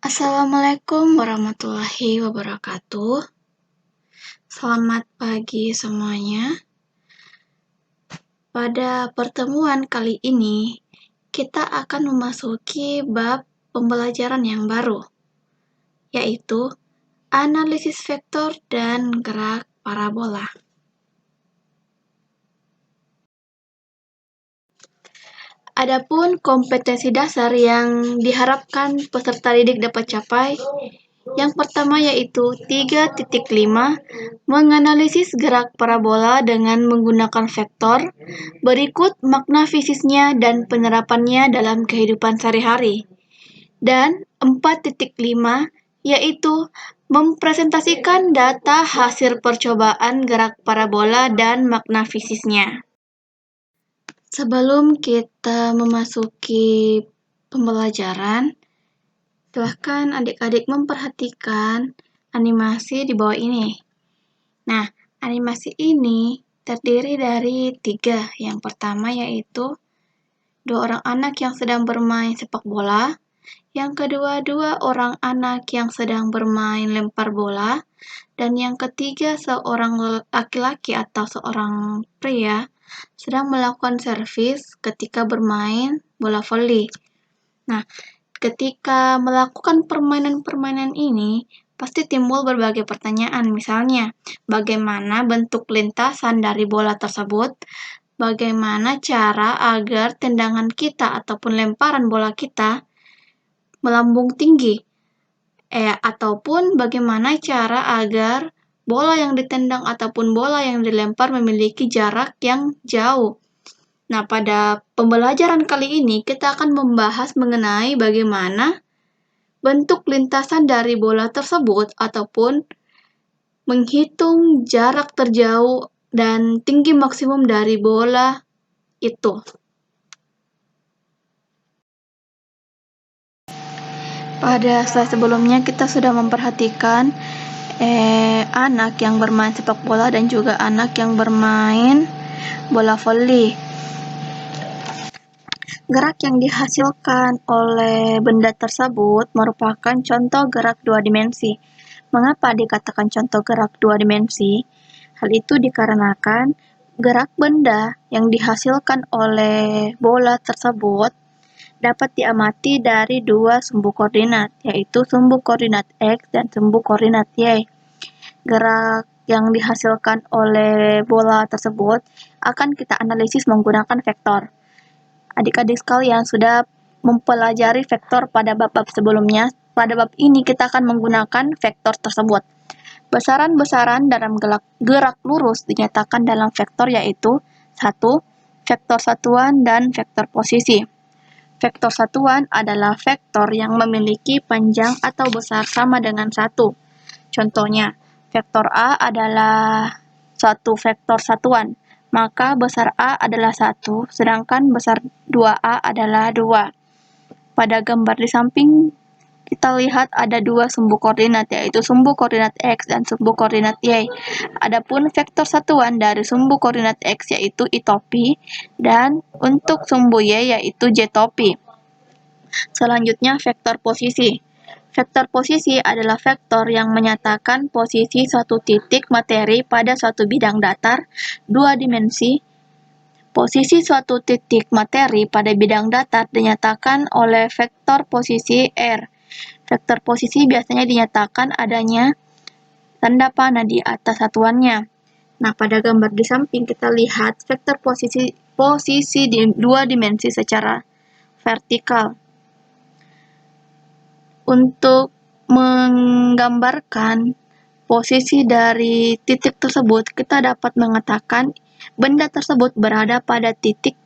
Assalamualaikum warahmatullahi wabarakatuh. Selamat pagi semuanya. Pada pertemuan kali ini, kita akan memasuki bab pembelajaran yang baru, yaitu analisis vektor dan gerak parabola. Adapun kompetensi dasar yang diharapkan peserta didik dapat capai, yang pertama yaitu 3.5 menganalisis gerak parabola dengan menggunakan vektor. Berikut makna fisiknya dan penerapannya dalam kehidupan sehari-hari. Dan 4.5 yaitu mempresentasikan data hasil percobaan gerak parabola dan makna fisiknya. Sebelum kita memasuki pembelajaran, silahkan adik-adik memperhatikan animasi di bawah ini. Nah, animasi ini terdiri dari 3. Yang pertama yaitu 2 orang anak yang sedang bermain sepak bola. Yang kedua, 2 orang anak yang sedang bermain lempar bola. Dan yang ketiga, seorang laki-laki atau seorang pria sedang melakukan servis ketika bermain bola voli. Nah, ketika melakukan permainan-permainan ini, pasti timbul berbagai pertanyaan, misalnya, bagaimana bentuk lintasan dari bola tersebut, bagaimana cara agar tendangan kita ataupun lemparan bola kita melambung tinggi, ataupun bagaimana cara agar bola yang ditendang ataupun bola yang dilempar memiliki jarak yang jauh. Nah, pada pembelajaran kali ini kita akan membahas mengenai bagaimana bentuk lintasan dari bola tersebut ataupun menghitung jarak terjauh dan tinggi maksimum dari bola itu. Pada slide sebelumnya kita sudah memperhatikan anak yang bermain sepak bola dan juga anak yang bermain bola voli. Gerak yang dihasilkan oleh benda tersebut merupakan contoh gerak 2 dimensi. Mengapa dikatakan contoh gerak 2 dimensi? Hal itu dikarenakan gerak benda yang dihasilkan oleh bola tersebut dapat diamati dari 2 sumbu koordinat, yaitu sumbu koordinat X dan sumbu koordinat Y. Gerak yang dihasilkan oleh bola tersebut akan kita analisis menggunakan vektor. Adik-adik sekalian sudah mempelajari vektor pada bab-bab sebelumnya. Pada bab ini kita akan menggunakan vektor tersebut. Besaran-besaran dalam gerak lurus dinyatakan dalam vektor yaitu 1. Vektor satuan dan vektor posisi. Vektor satuan adalah vektor yang memiliki panjang atau besar sama dengan 1. Contohnya, vektor A adalah suatu vektor satuan, maka besar A adalah 1, sedangkan besar 2A adalah 2. Pada gambar di samping, kita lihat ada 2 sumbu koordinat, yaitu sumbu koordinat X dan sumbu koordinat Y. Adapun vektor satuan dari sumbu koordinat X yaitu I topi, dan untuk sumbu Y yaitu J topi. Selanjutnya, vektor posisi. Vektor posisi adalah vektor yang menyatakan posisi suatu titik materi pada suatu bidang datar 2 dimensi. Posisi suatu titik materi pada bidang datar dinyatakan oleh vektor posisi R. Vektor posisi biasanya dinyatakan adanya tanda panah di atas satuannya. Nah, pada gambar di samping kita lihat vektor posisi di 2 dimensi secara vertikal. Untuk menggambarkan posisi dari titik tersebut, kita dapat mengatakan benda tersebut berada pada titik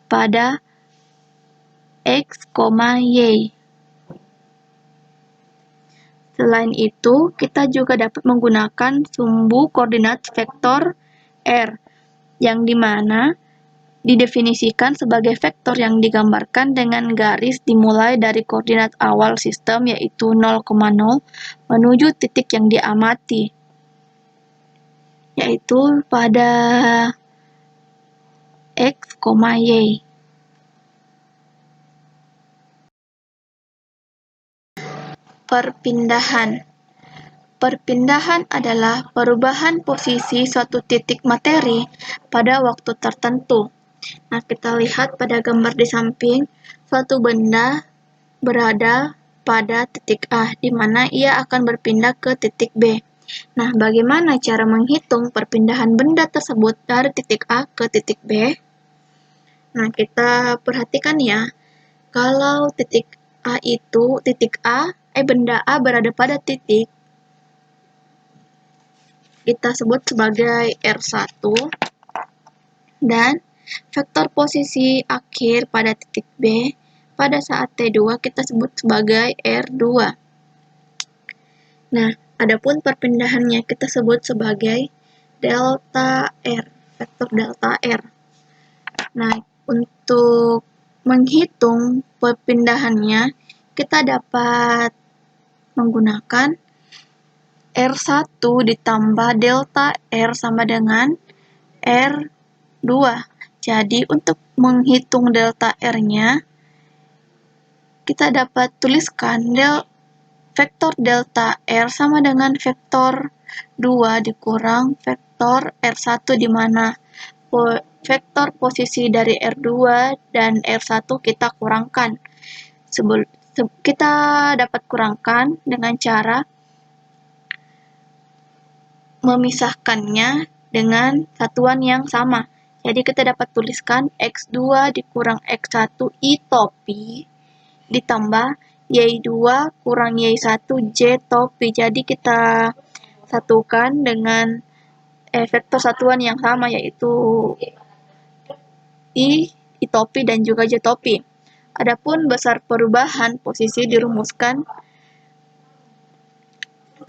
pada X, Y. Selain itu, kita juga dapat menggunakan sumbu koordinat vektor R, yang dimana didefinisikan sebagai vektor yang digambarkan dengan garis dimulai dari koordinat awal sistem yaitu 0,0 menuju titik yang diamati, yaitu pada X, Y. Perpindahan. Perpindahan adalah perubahan posisi suatu titik materi pada waktu tertentu. Nah, kita lihat pada gambar di samping, suatu benda berada pada titik A, di mana ia akan berpindah ke titik B. Nah, bagaimana cara menghitung perpindahan benda tersebut dari titik A ke titik B? Nah, kita perhatikan ya, kalau benda A berada pada titik, kita sebut sebagai R1, dan vektor posisi akhir pada titik B pada saat T2 kita sebut sebagai R2. Nah, adapun perpindahannya kita sebut sebagai delta R, vektor delta R. Nah, untuk menghitung perpindahannya, kita dapat menggunakan R1 ditambah delta R sama dengan R2. Jadi, untuk menghitung delta R-nya, kita dapat tuliskan vektor delta R sama dengan vektor 2 dikurang vektor R1, di mana vektor posisi dari R2 dan R1 kita kurangkan. Kita dapat kurangkan dengan cara memisahkannya dengan satuan yang sama. Jadi kita dapat tuliskan X2 dikurang X1 I topi ditambah Y2 kurang Y1 J topi. Jadi kita satukan dengan vektor satuan yang sama, yaitu I topi dan juga J topi. Adapun besar perubahan posisi dirumuskan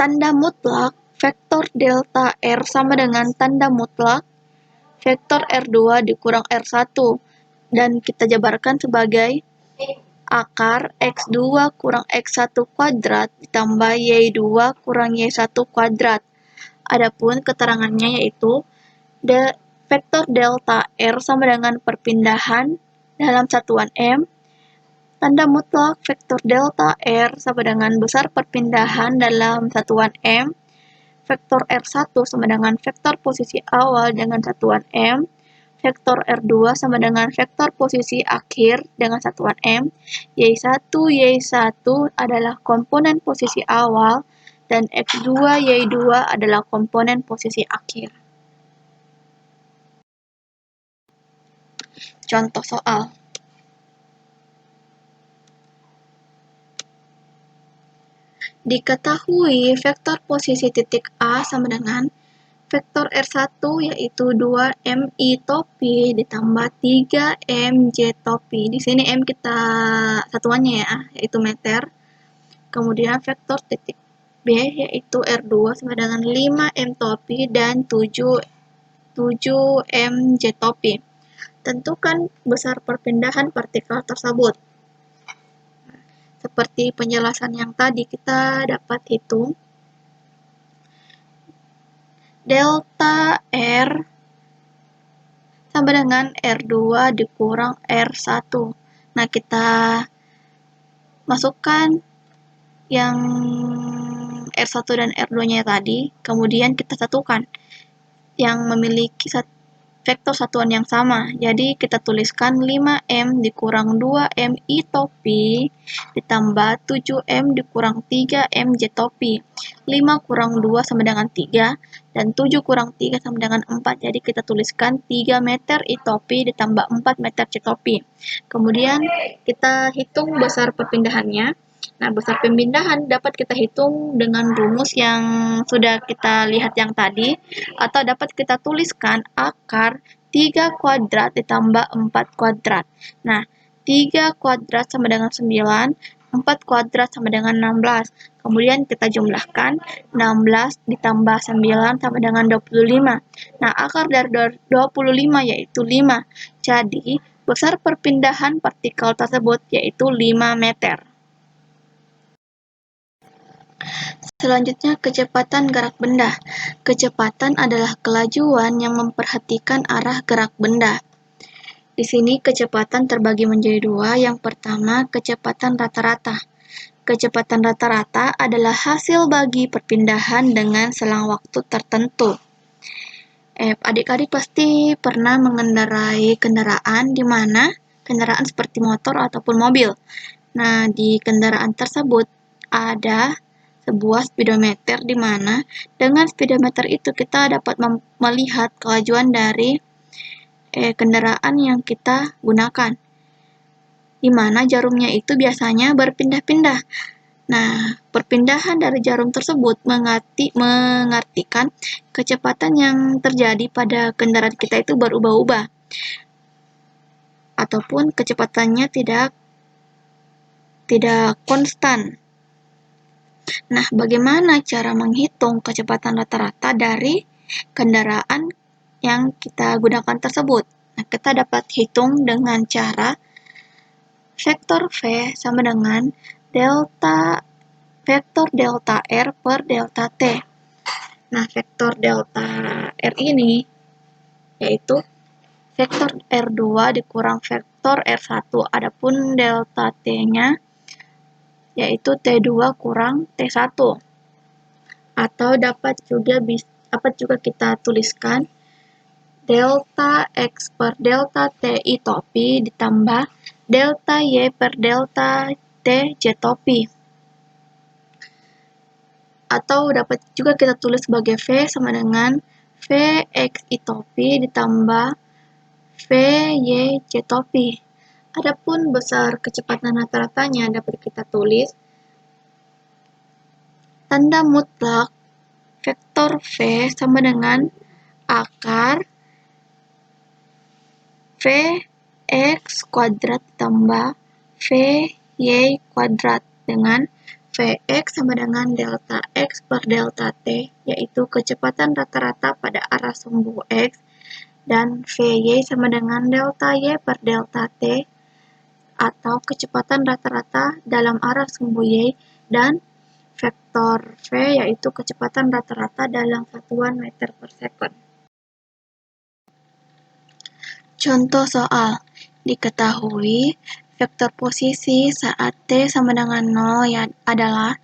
tanda mutlak vektor delta R sama dengan tanda mutlak vektor R2 dikurang R1, dan kita jabarkan sebagai akar X2 kurang X1 kuadrat ditambah Y2 kurang Y1 kuadrat. Adapun keterangannya yaitu vektor delta R sama dengan perpindahan dalam satuan M, tanda mutlak vektor delta R sama dengan besar perpindahan dalam satuan M, vektor R1 sama dengan vektor posisi awal dengan satuan M, vektor R2 sama dengan vektor posisi akhir dengan satuan M, Y1 adalah komponen posisi awal, dan X2, Y2 adalah komponen posisi akhir. Contoh soal. Diketahui vektor posisi titik A sama dengan vektor R1 yaitu 2MI topi ditambah 3MJ topi. Di sini M kita satuannya ya, yaitu meter. Kemudian vektor titik B yaitu R2 sama dengan 5M topi dan 7MJ topi. Tentukan besar perpindahan partikel tersebut. Seperti penjelasan yang tadi, kita dapat hitung delta R sama dengan R2 dikurang R1. Nah, kita masukkan yang R1 dan R2-nya tadi, kemudian kita satukan yang memiliki vektor satuan yang sama. Jadi kita tuliskan 5M dikurang 2M I topi ditambah 7M dikurang 3M J topi. 5 kurang 2 sama dengan 3, dan 7 kurang 3 sama dengan 4. Jadi kita tuliskan 3 meter I topi ditambah 4 meter J topi. Kemudian kita hitung besar perpindahannya. Nah, besar perpindahan dapat kita hitung dengan rumus yang sudah kita lihat yang tadi, atau dapat kita tuliskan akar 3 kuadrat ditambah 4 kuadrat. Nah, 3 kuadrat sama dengan 9, 4 kuadrat sama dengan 16. Kemudian kita jumlahkan 16 ditambah 9 sama dengan 25. Nah, akar dari 25 yaitu 5. Jadi, besar perpindahan partikel tersebut yaitu 5 meter. Selanjutnya, kecepatan gerak benda. Kecepatan adalah kelajuan yang memperhatikan arah gerak benda. Di sini kecepatan terbagi menjadi dua. Yang pertama, kecepatan rata-rata. Kecepatan rata-rata adalah hasil bagi perpindahan dengan selang waktu tertentu. Adik-adik pasti pernah mengendarai kendaraan di mana kendaraan seperti motor ataupun mobil. Nah, di kendaraan tersebut ada sebuah speedometer di mana dengan speedometer itu kita dapat melihat kelajuan dari kendaraan yang kita gunakan, di mana jarumnya itu biasanya berpindah-pindah. Nah, perpindahan dari jarum tersebut mengartikan kecepatan yang terjadi pada kendaraan kita itu berubah-ubah, ataupun kecepatannya tidak konstan. Nah, bagaimana cara menghitung kecepatan rata-rata dari kendaraan yang kita gunakan tersebut? Nah, kita dapat hitung dengan cara vektor V sama dengan vektor delta R per delta T. Nah, vektor delta R ini yaitu vektor R2 dikurang vektor R1. Adapun delta T-nya yaitu T2 kurang T1. Atau dapat juga kita tuliskan delta X per delta T I topi ditambah delta Y per delta T J topi. Atau dapat juga kita tulis sebagai V sama dengan Vx I topi ditambah Vy J topi. Adapun besar kecepatan rata-ratanya dapat kita tulis tanda mutlak vektor V sama dengan akar Vx kuadrat tambah Vy kuadrat, dengan Vx sama dengan delta X per delta T, yaitu kecepatan rata-rata pada arah sumbu X, dan Vy sama dengan delta Y per delta T, atau kecepatan rata-rata dalam arah sumbu Y, dan vektor V yaitu kecepatan rata-rata dalam satuan meter per second. Contoh soal, diketahui vektor posisi saat T sama dengan 0 adalah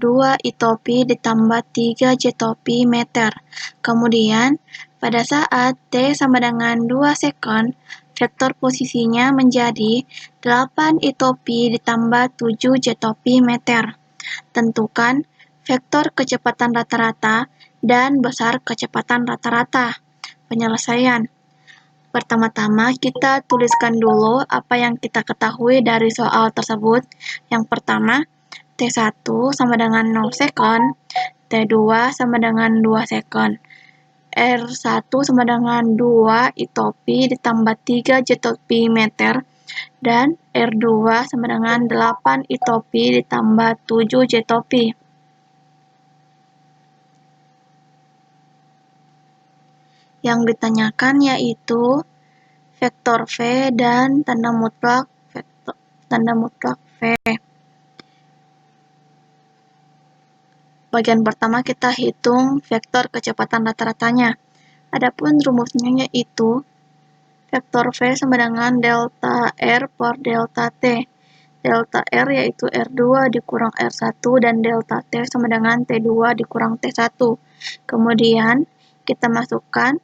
2 I topi ditambah 3 J topi meter. Kemudian, pada saat T sama dengan 2 second, vektor posisinya menjadi 8 I topi ditambah 7 J topi meter. Tentukan vektor kecepatan rata-rata dan besar kecepatan rata-rata. Penyelesaian. Pertama-tama, kita tuliskan dulu apa yang kita ketahui dari soal tersebut. Yang pertama, T1 sama dengan 0 second, T2 sama dengan 2 second, R1 sama dengan 2 I topi ditambah 3 J topi meter, dan R2 sama dengan 8 I topi ditambah 7 J topi. Yang ditanyakan yaitu vektor V dan tanda mutlak V. Bagian pertama kita hitung vektor kecepatan rata-ratanya. Adapun rumusnya yaitu vektor V sama dengan delta R per delta T. Delta R yaitu R2 dikurang R1 dan delta T sama dengan T2 dikurang T1. Kemudian kita masukkan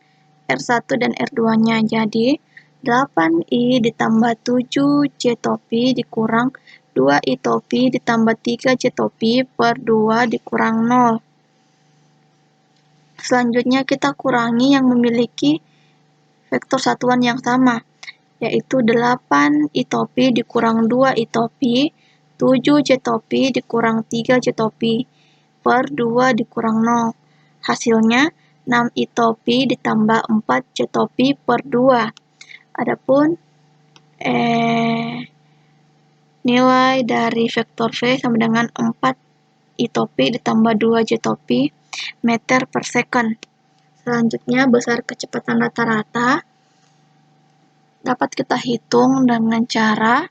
R1 dan R2-nya, jadi 8I ditambah 7 J topi dikurang 2 I topi ditambah 3 J topi per 2 dikurang 0. Selanjutnya kita kurangi yang memiliki vektor satuan yang sama, yaitu 8 I topi dikurang 2 I topi, 7 J topi dikurang 3 J topi per 2 dikurang 0. Hasilnya 6 I topi ditambah 4 J topi per 2. Adapun nilai dari vektor V sama dengan 4 I topi ditambah 2 J topi meter per second. Selanjutnya, besar kecepatan rata-rata dapat kita hitung dengan cara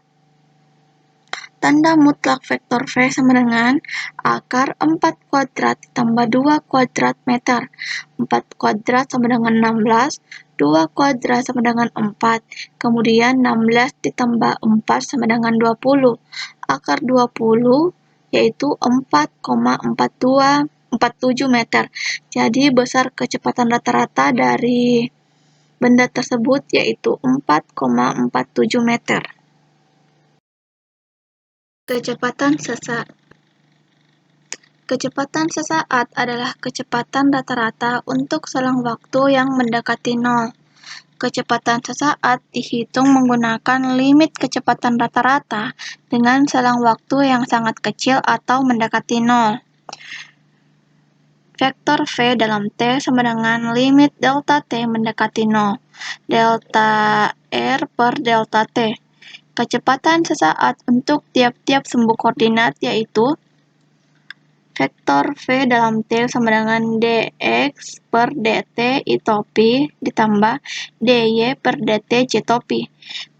tanda mutlak vektor V sama dengan akar 4 kuadrat ditambah 2 kuadrat meter. 4 kuadrat sama dengan 16, 2 kuadrat sama dengan 4, kemudian 16 ditambah 4 sama dengan 20. Akar 20 yaitu 4,47 meter. Jadi besar kecepatan rata-rata dari benda tersebut yaitu 4,47 meter. Kecepatan sesaat. Kecepatan sesaat adalah kecepatan rata-rata untuk selang waktu yang mendekati nol. Kecepatan sesaat dihitung menggunakan limit kecepatan rata-rata dengan selang waktu yang sangat kecil atau mendekati nol. Vektor V dalam T sama dengan limit delta T mendekati nol, delta R per delta T. Kecepatan sesaat untuk tiap-tiap sumbu koordinat yaitu vektor V dalam T sama dengan dx per dt itopi ditambah dy per dt jtopi.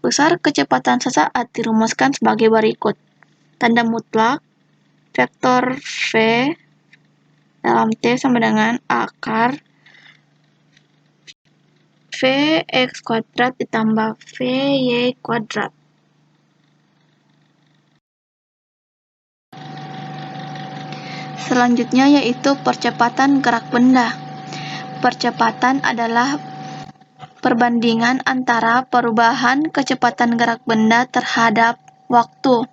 Besar kecepatan sesaat dirumuskan sebagai berikut. Tanda mutlak vektor V dalam T sama dengan akar Vx kuadrat ditambah Vy kuadrat. Selanjutnya yaitu percepatan gerak benda. Percepatan adalah perbandingan antara perubahan kecepatan gerak benda terhadap waktu.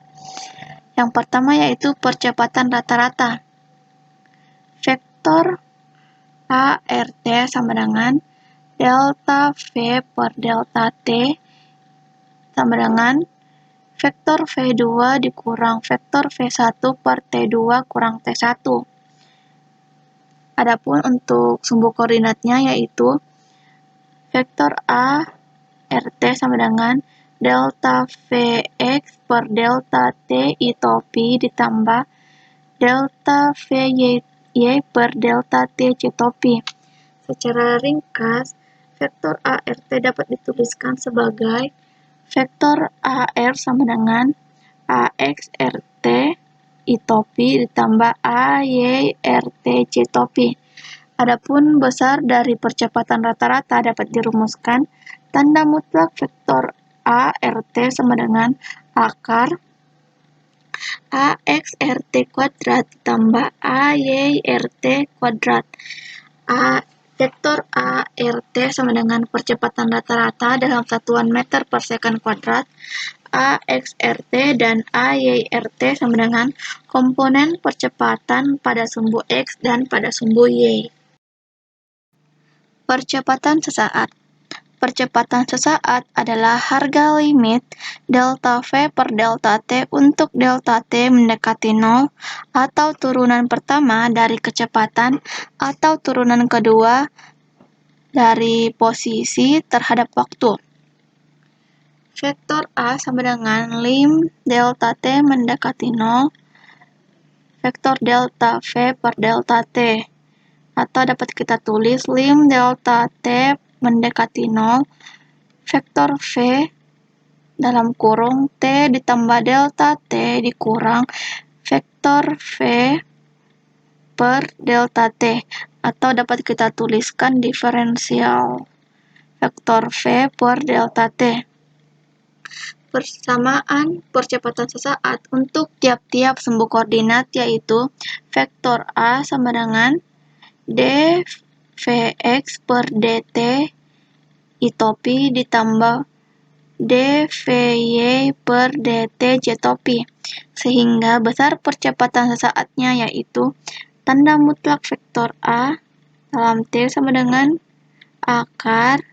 Yang pertama yaitu percepatan rata-rata. Vektor ART sama dengan delta V per delta T sama dengan vektor V2 dikurang vektor V1 per T2 kurang T1. Adapun untuk sumbu koordinatnya yaitu vektor A RT sama dengan delta Vx per delta T itopi ditambah delta Vy per delta T jtopi. Secara ringkas, vektor ART dapat dituliskan sebagai vektor AR sama dengan AX RT itopi ditambah AY RT jtopi. Adapun besar dari percepatan rata-rata dapat dirumuskan tanda mutlak vektor ART sama dengan akar AX RT kuadrat ditambah AY RT kuadrat. Vektor ART sama dengan percepatan rata-rata dalam satuan meter per second kuadrat. AX RT dan AY RT sama dengan komponen percepatan pada sumbu X dan pada sumbu Y. Percepatan sesaat. Percepatan sesaat adalah harga limit delta V per delta T untuk delta T mendekati nol atau turunan pertama dari kecepatan atau turunan kedua dari posisi terhadap waktu. Vektor A sama dengan lim delta T mendekati nol vektor delta V per delta T, atau dapat kita tulis lim delta T mendekati nol vektor V dalam kurung T ditambah delta T dikurang vektor V per delta T, atau dapat kita tuliskan diferensial vektor V per delta T. Persamaan percepatan sesaat untuk tiap-tiap sumbu koordinat yaitu vektor A sama dengan dVx per dt itopi ditambah dVy per dt jtopi, sehingga besar percepatan sesaatnya yaitu tanda mutlak vektor A dalam T sama dengan akar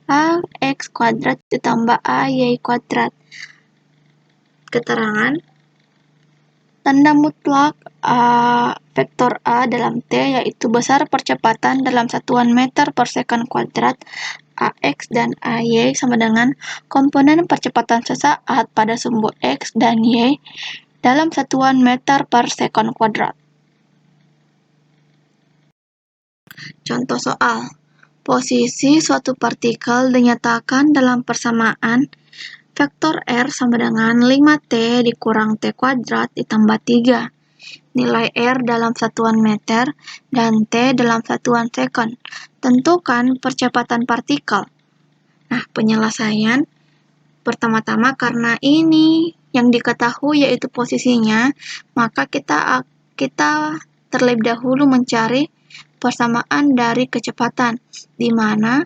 AX kuadrat ditambah AY kuadrat. Keterangan tanda mutlak vektor A dalam T yaitu besar percepatan dalam satuan meter per second kuadrat AX dan AY sama dengan komponen percepatan sesaat pada sumbu X dan Y dalam satuan meter per second kuadrat. Contoh soal. Posisi suatu partikel dinyatakan dalam persamaan vektor R sama dengan 5T dikurang T kuadrat ditambah 3. Nilai R dalam satuan meter dan T dalam satuan second. Tentukan percepatan partikel. Nah, penyelesaian pertama-tama karena ini yang diketahui yaitu posisinya, maka kita terlebih dahulu mencari persamaan dari kecepatan, di mana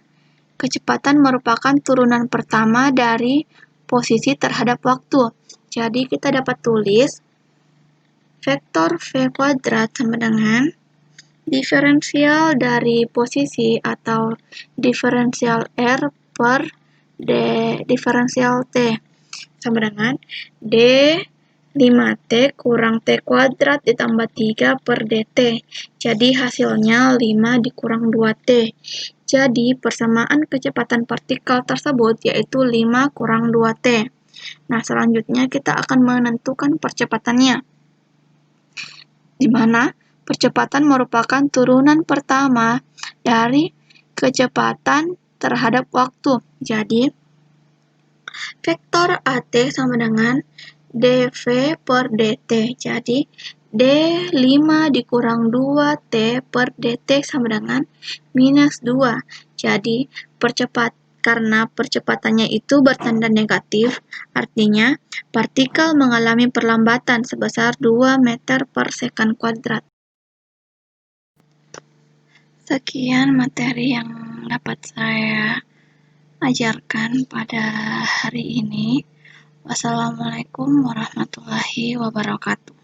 kecepatan merupakan turunan pertama dari posisi terhadap waktu. Jadi kita dapat tulis vektor V kuadrat sama dengan diferensial dari posisi atau diferensial R per diferensial T sama dengan D 5T kurang T kuadrat ditambah 3 per DT. Jadi hasilnya 5 dikurang 2T. Jadi persamaan kecepatan partikel tersebut yaitu 5 kurang 2T. Nah, selanjutnya kita akan menentukan percepatannya, di mana percepatan merupakan turunan pertama dari kecepatan terhadap waktu. Jadi, vektor AT sama dengan dV per dt. Jadi, D5 dikurang 2T per dt sama dengan minus 2. Jadi, karena percepatannya itu bertanda negatif, artinya partikel mengalami perlambatan sebesar 2 meter per second kuadrat. Sekian materi yang dapat saya ajarkan pada hari ini. Wassalamualaikum warahmatullahi wabarakatuh.